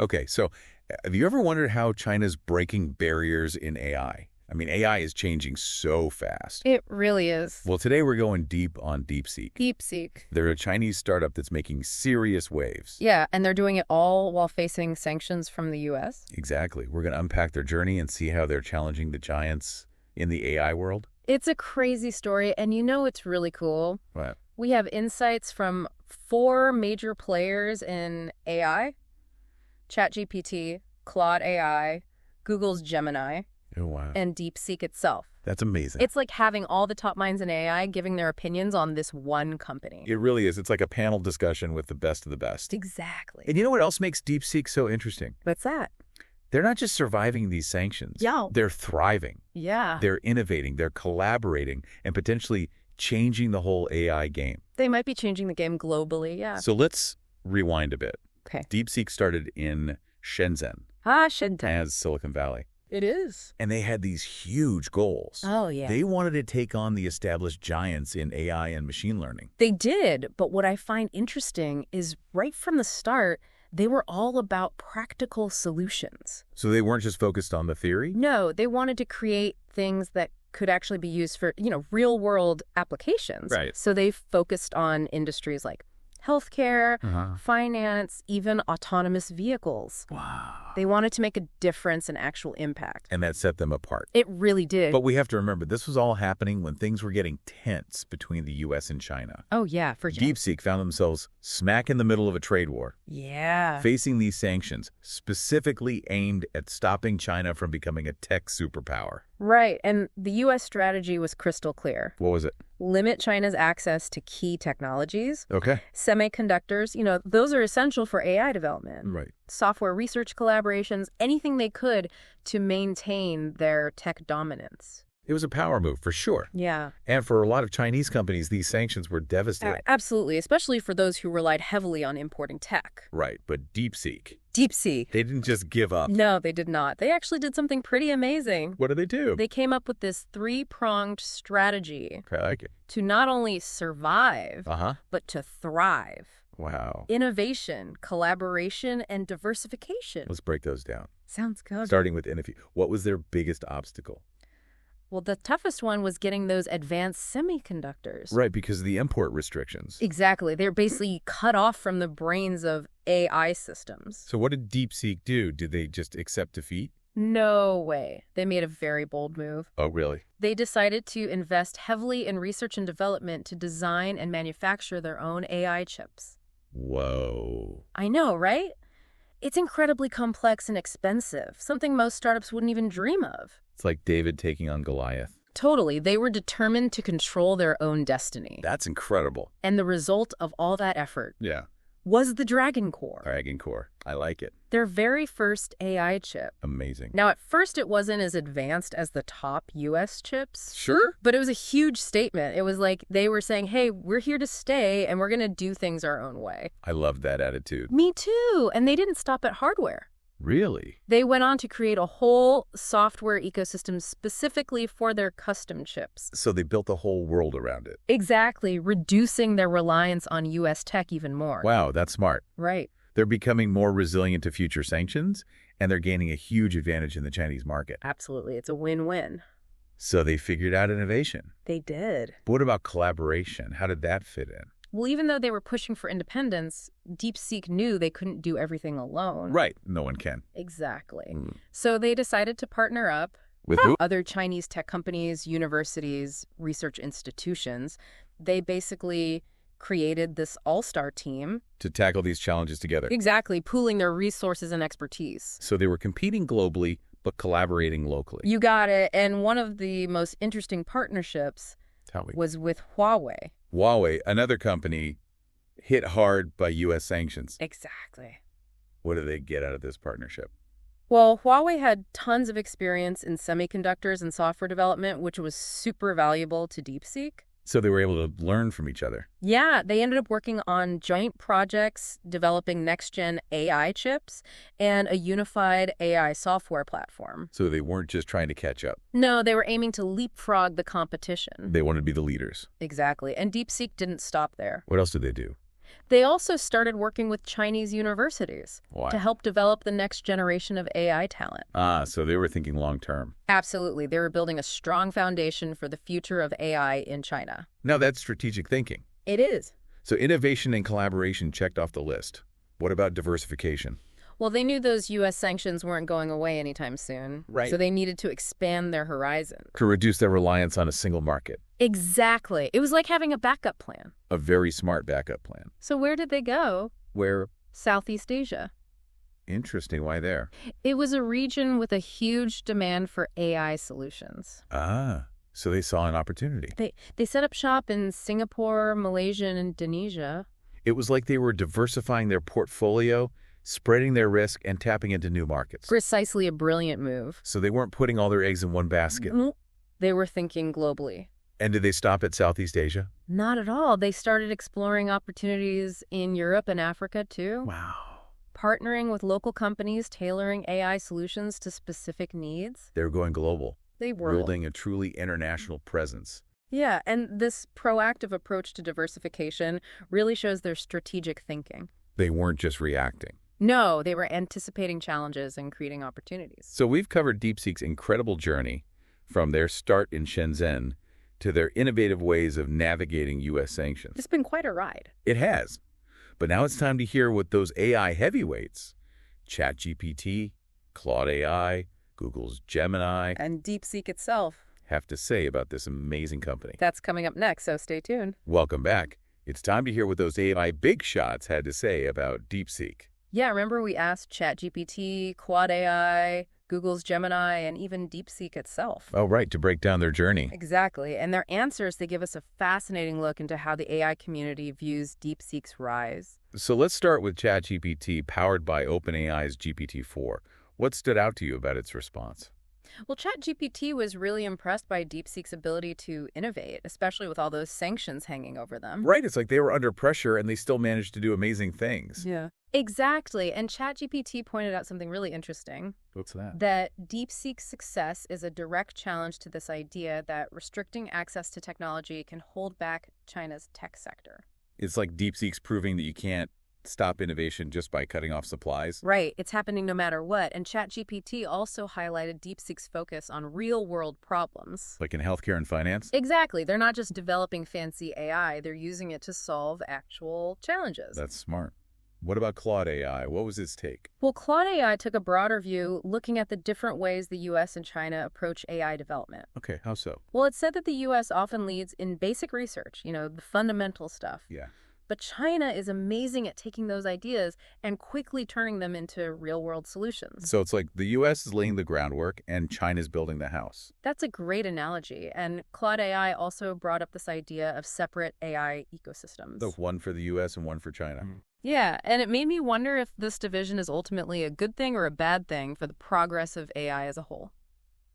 Okay, so have you ever wondered how China's breaking barriers in AI? I mean, AI is changing so fast. It really is. Well, today we're going deep on DeepSeek. DeepSeek. They're a Chinese startup that's making serious waves. Yeah, and they're doing it all while facing sanctions from the U.S. Exactly. We're going to unpack their journey and see how they're challenging the giants in the AI world. It's a crazy story, and you know it's really cool. What? We have insights from 4 major players in AI: ChatGPT, Claude AI, Google's Gemini, Oh, wow. and DeepSeek itself. That's amazing. It's like having all the top minds in AI giving their opinions on this one company. It really is. It's like a panel discussion with the best of the best. Exactly. And you know what else makes DeepSeek so interesting? What's that? They're not just surviving these sanctions. Yeah. They're thriving. Yeah. They're innovating. They're collaborating and potentially changing the whole AI game. They might be changing the game globally, yeah. So let's rewind a bit. Okay. DeepSeek started in Shenzhen Shenzhen. as Silicon Valley. It is. And they had these huge goals. Oh, yeah. They wanted to take on the established giants in AI and machine learning. They did, but what I find interesting is right from the start, they were all about practical solutions. So they weren't just focused on the theory? No, they wanted to create things that could actually be used for, real-world applications. Right. So they focused on industries like healthcare, finance, even autonomous vehicles. Wow. They wanted to make a difference and actual impact. And that set them apart. It really did. But we have to remember, this was all happening when things were getting tense between the U.S. and China. Oh, yeah, for sure. DeepSeek found themselves smack in the middle of a trade war, Yeah. facing these sanctions specifically aimed at stopping China from becoming a tech superpower. Right, and the U.S. strategy was crystal clear. What was it? Limit China's access to key technologies. Okay. Semiconductors, those are essential for AI development. Right. Software research collaborations, anything they could to maintain their tech dominance. It was a power move, for sure. Yeah. And for a lot of Chinese companies, these sanctions were devastating. Absolutely, especially for those who relied heavily on importing tech. Right, but DeepSeek, DeepSeek. they didn't just give up. No, they did not. They actually did something pretty amazing. What did they do? They came up with this 3-pronged strategy Okay, I like it. to not only survive, Uh-huh. but to thrive. Wow. Innovation, collaboration, and diversification. Let's break those down. Sounds good. Starting with innovation. What was their biggest obstacle? Well, the toughest one was getting those advanced semiconductors. Right, because of the import restrictions. Exactly. They're basically cut off from the brains of AI systems. So what did DeepSeek do? Did they just accept defeat? No way. They made a very bold move. Oh, really? They decided to invest heavily in research and development to design and manufacture their own AI chips. Whoa. I know, right? It's incredibly complex and expensive, something most startups wouldn't even dream of. It's like David taking on Goliath. Totally. They were determined to control their own destiny. That's incredible. And the result of all that effort Yeah. was the Dragon Core. Dragon Core. I like it. Their very first AI chip. Amazing. Now, at first, it wasn't as advanced as the top U.S. chips. Sure. But it was a huge statement. It was like they were saying, hey, we're here to stay, and we're going to do things our own way. I love that attitude. Me too. And they didn't stop at hardware. Really? They went on to create a whole software ecosystem specifically for their custom chips. So they built a whole world around it. Exactly, reducing their reliance on U.S. tech even more. Wow, that's smart. Right. They're becoming more resilient to future sanctions, and they're gaining a huge advantage in the Chinese market. Absolutely. It's a win-win. So they figured out innovation. They did. But what about collaboration? How did that fit in? Well, even though they were pushing for independence, DeepSeek knew they couldn't do everything alone. Right. No one can. Exactly. So they decided to partner up With who? other Chinese tech companies, universities, research institutions. They basically created this all-star team. To tackle these challenges together. Exactly, pooling their resources and expertise. So they were competing globally, but collaborating locally. You got it. And one of the most interesting partnerships Tell me. was with Huawei. Huawei, another company, hit hard by U.S. sanctions. Exactly. What do they get out of this partnership? Well, Huawei had tons of experience in semiconductors and software development, which was super valuable to DeepSeek. So they were able to learn from each other. Yeah, they ended up working on joint projects, developing next-gen AI chips, and a unified AI software platform. So they weren't just trying to catch up. No, they were aiming to leapfrog the competition. They wanted to be the leaders. Exactly. And DeepSeek didn't stop there. What else did they do? They also started working with Chinese universities Why? to help develop the next generation of AI talent. Ah, so they were thinking long-term. Absolutely. They were building a strong foundation for the future of AI in China. Now that's strategic thinking. It is. So innovation and collaboration checked off the list. What about diversification? Well, they knew those U.S. sanctions weren't going away anytime soon. Right. So they needed to expand their horizon. To reduce their reliance on a single market. Exactly. It was like having a backup plan. A very smart backup plan. So where did they go? Where? Southeast Asia. Interesting. Why there? It was a region with a huge demand for AI solutions. Ah, so they saw an opportunity. They set up shop in Singapore, Malaysia, and Indonesia. It was like they were diversifying their portfolio, spreading their risk, and tapping into new markets. Precisely a brilliant move. So they weren't putting all their eggs in one basket. They were thinking globally. And did they stop at Southeast Asia? Not at all. They started exploring opportunities in Europe and Africa, too. Wow. Partnering with local companies, tailoring AI solutions to specific needs. They were going global. They were. Building a truly international presence. Yeah, and this proactive approach to diversification really shows their strategic thinking. They weren't just reacting. No, they were anticipating challenges and creating opportunities. So we've covered DeepSeek's incredible journey from their start in Shenzhen to their innovative ways of navigating U.S. sanctions. It's been quite a ride. It has. But now it's time to hear what those AI heavyweights, ChatGPT, Claude AI, Google's Gemini, And DeepSeek itself. have to say about this amazing company. That's coming up next, so stay tuned. Welcome back. It's time to hear what those AI big shots had to say about DeepSeek. Yeah, remember we asked ChatGPT, Claude AI, Google's Gemini, and even DeepSeek itself. Oh, right, to break down their journey. Exactly. And their answers, they give us a fascinating look into how the AI community views DeepSeek's rise. So let's start with ChatGPT, powered by OpenAI's GPT-4. What stood out to you about its response? Well, ChatGPT was really impressed by DeepSeek's ability to innovate, especially with all those sanctions hanging over them. Right, it's like they were under pressure and they still managed to do amazing things. Yeah. Exactly. And ChatGPT pointed out something really interesting. What's that? That DeepSeek's success is a direct challenge to this idea that restricting access to technology can hold back China's tech sector. It's like DeepSeek's proving that you can't stop innovation just by cutting off supplies. Right. It's happening no matter what. And ChatGPT also highlighted DeepSeek's focus on real-world problems. Like in healthcare and finance? Exactly. They're not just developing fancy AI. They're using it to solve actual challenges. That's smart. What about Claude AI? What was its take? Well, Claude AI took a broader view, looking at the different ways the U.S. and China approach AI development. Okay, how so? Well, it said that the U.S. often leads in basic research, the fundamental stuff. Yeah. But China is amazing at taking those ideas and quickly turning them into real-world solutions. So it's like the U.S. is laying the groundwork and China's building the house. That's a great analogy. And Claude AI also brought up this idea of separate AI ecosystems. The one for the U.S. and one for China. Yeah, and it made me wonder if this division is ultimately a good thing or a bad thing for the progress of AI as a whole.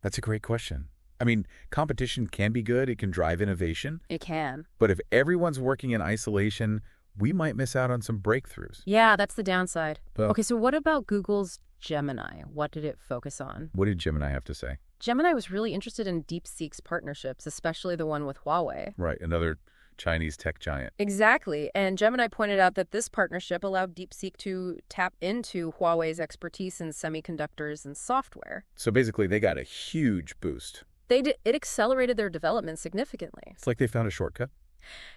That's a great question. I mean, competition can be good. It can drive innovation. It can. But if everyone's working in isolation, we might miss out on some breakthroughs. Yeah, that's the downside. Well, Okay, so what about Google's Gemini? What did it focus on? what did Gemini have to say? Gemini was really interested in DeepSeek's partnerships, especially the one with Huawei. Right, another Chinese tech giant. Exactly. And Gemini pointed out that this partnership allowed DeepSeek to tap into Huawei's expertise in semiconductors and software. So basically, they got a huge boost. It accelerated their development significantly. It's like they found a shortcut.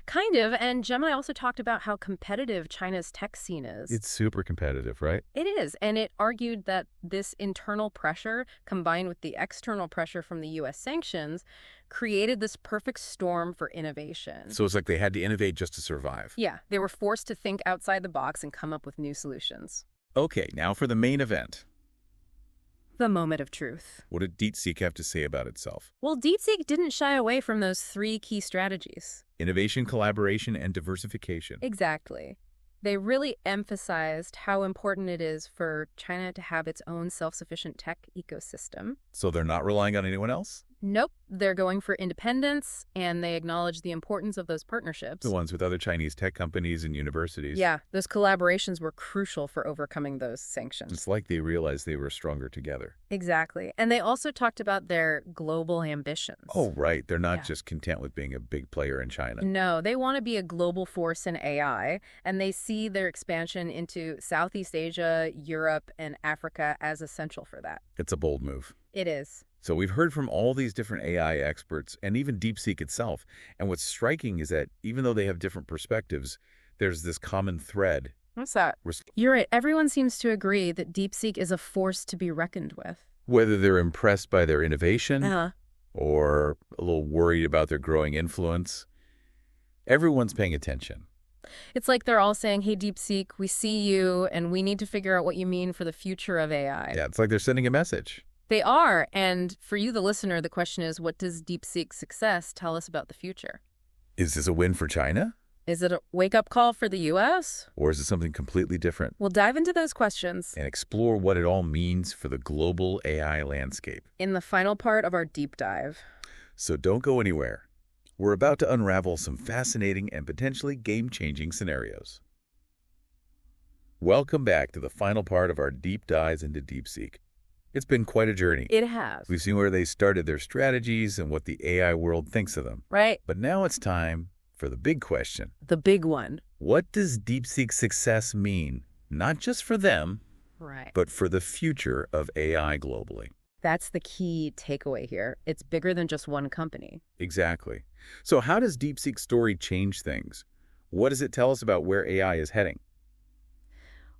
Kind of. And Gemini also talked about how competitive China's tech scene is. It's super competitive, right? It is. And it argued that this internal pressure, combined with the external pressure from the U.S. sanctions, created this perfect storm for innovation. So it's like they had to innovate just to survive. Yeah, they were forced to think outside the box and come up with new solutions. Okay, now for the main event. The moment of truth. What did DeepSeek have to say about itself? Well, DeepSeek didn't shy away from those three key strategies. Innovation, collaboration, and diversification. Exactly. They really emphasized how important it is for China to have its own self-sufficient tech ecosystem. So they're not relying on anyone else? Nope, they're going for independence, and they acknowledge the importance of those partnerships. The ones with other Chinese tech companies and universities. Yeah, those collaborations were crucial for overcoming those sanctions. It's like they realized they were stronger together. Exactly. And they also talked about their global ambitions. Oh, right. They're not Yeah. just content with being a big player in China. No, they want to be a global force in AI, and they see their expansion into Southeast Asia, Europe, and Africa as essential for that. It's a bold move. It is. So we've heard from all these different AI experts and even DeepSeek itself. And what's striking is that even though they have different perspectives, there's this common thread. What's that? You're right. Everyone seems to agree that DeepSeek is a force to be reckoned with. Whether they're impressed by their innovation Uh-huh. or a little worried about their growing influence, everyone's paying attention. It's like they're all saying, hey, DeepSeek, we see you, and we need to figure out what you mean for the future of AI. Yeah, it's like they're sending a message. They are. And for you, the listener, the question is, what does DeepSeek's success tell us about the future? Is this a win for China? Is it a wake-up call for the U.S.? Or is it something completely different? We'll dive into those questions And explore what it all means for the global AI landscape. in the final part of our deep dive. So don't go anywhere. We're about to unravel some fascinating and potentially game-changing scenarios. Welcome back to the final part of our deep dives into DeepSeek. It's been quite a journey. It has. We've seen where they started their strategies and what the AI world thinks of them. Right? But now it's time for the big question. The big one. What does DeepSeek's success mean, not just for them, Right. but for the future of AI globally? That's the key takeaway here. It's bigger than just one company. Exactly. So how does DeepSeek's story change things? What does it tell us about where AI is heading?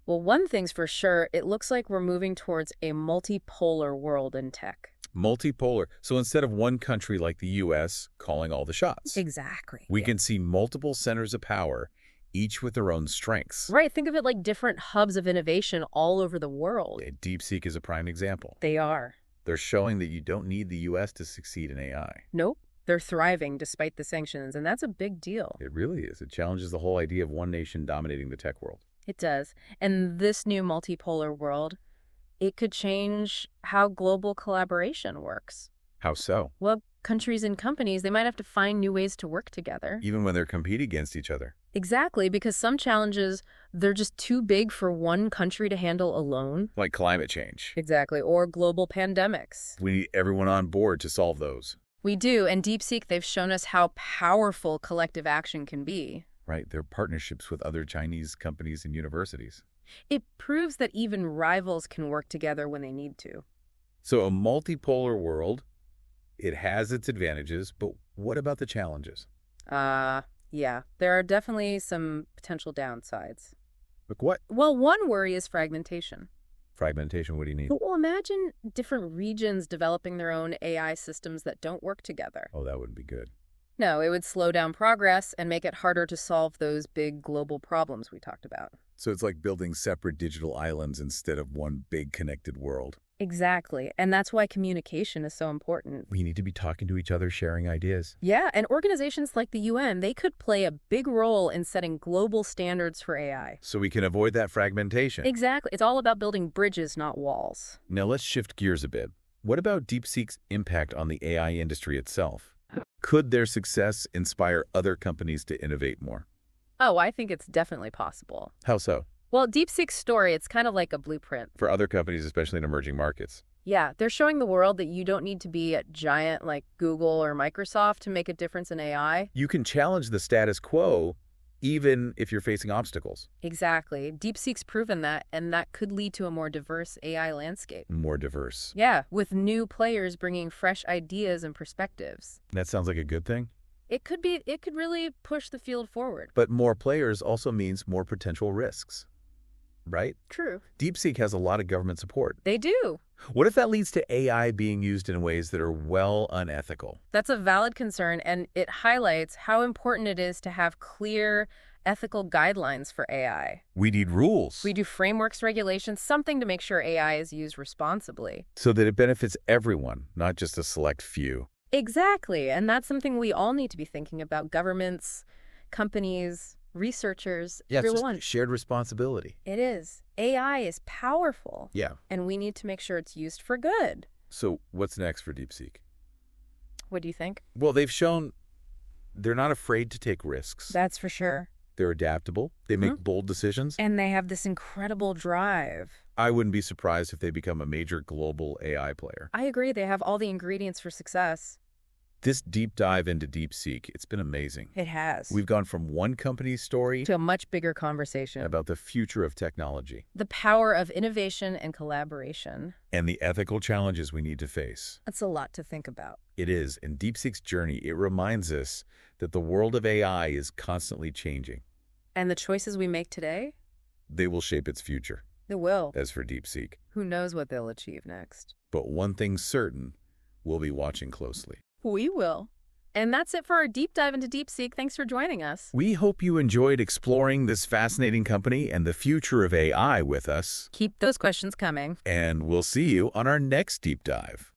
Well, one thing's for sure, it looks like we're moving towards a multipolar world in tech. Multipolar. So instead of one country like the U.S. calling all the shots, Exactly. we can see multiple centers of power, each with their own strengths. Right, think of it like different hubs of innovation all over the world. And DeepSeek is a prime example. They are. They're showing that you don't need the U.S. to succeed in AI. Nope. They're thriving despite the sanctions, and that's a big deal. It really is. It challenges the whole idea of one nation dominating the tech world. It does. And this new multipolar world, it could change how global collaboration works. How so? Well, countries and companies, they might have to find new ways to work together. Even when they're competing against each other. Exactly, because some challenges, they're just too big for one country to handle alone. Like climate change. Exactly, or global pandemics. We need everyone on board to solve those. We do, and DeepSeek, they've shown us how powerful collective action can be. Right, their partnerships with other Chinese companies and universities. It proves that even rivals can work together when they need to. So a multipolar world, it has its advantages, but what about the challenges? Yeah, there are definitely some potential downsides. Like what? Well, one worry is fragmentation. Fragmentation, what do you need? Well, imagine different regions developing their own AI systems that don't work together. Oh, that wouldn't be good. No, it would slow down progress and make it harder to solve those big global problems we talked about. So it's like building separate digital islands instead of one big connected world. Exactly, and that's why communication is so important. We need to be talking to each other, sharing ideas. Yeah, and organizations like the UN, they could play a big role in setting global standards for AI. So we can avoid that fragmentation. Exactly. It's all about building bridges, not walls. Now let's shift gears a bit. What about DeepSeek's impact on the AI industry itself? Could their success inspire other companies to innovate more? Oh, I think it's definitely possible. How so? Well, DeepSeek's story, it's kind of like a blueprint. For other companies, especially in emerging markets. Yeah, they're showing the world that you don't need to be a giant like Google or Microsoft to make a difference in AI. You can challenge the status quo even if you're facing obstacles. Exactly. DeepSeek's proven that, and that could lead to a more diverse AI landscape. More diverse. Yeah, with new players bringing fresh ideas and perspectives. That sounds like a good thing. It could really push the field forward. But more players also means more potential risks. Right? True. DeepSeek has a lot of government support. They do. What if that leads to AI being used in ways that are well unethical? That's a valid concern, and it highlights how important it is to have clear ethical guidelines for AI. We need rules. We do frameworks, regulations, something to make sure AI is used responsibly. So that it benefits everyone, not just a select few. Exactly, and that's something we all need to be thinking about. Governments, companies, researchers, Yeah, it's everyone. just shared responsibility. It is. AI is powerful. Yeah. And we need to make sure it's used for good. So what's next for DeepSeek? What do you think? Well, they've shown they're not afraid to take risks. That's for sure. They're adaptable. They make bold decisions. And they have this incredible drive. I wouldn't be surprised if they become a major global AI player. I agree. They have all the ingredients for success. This deep dive into DeepSeek, it's been amazing. It has. We've gone from one company's story to a much bigger conversation about the future of technology. The power of innovation and collaboration. And the ethical challenges we need to face. That's a lot to think about. It is. In DeepSeek's journey, it reminds us that the world of AI is constantly changing. And the choices we make today? They will shape its future. They will. As for DeepSeek. Who knows what they'll achieve next? But one thing's certain, we'll be watching closely. We will. And that's it for our deep dive into DeepSeek. Thanks for joining us. We hope you enjoyed exploring this fascinating company and the future of AI with us. Keep those questions coming. And we'll see you on our next deep dive.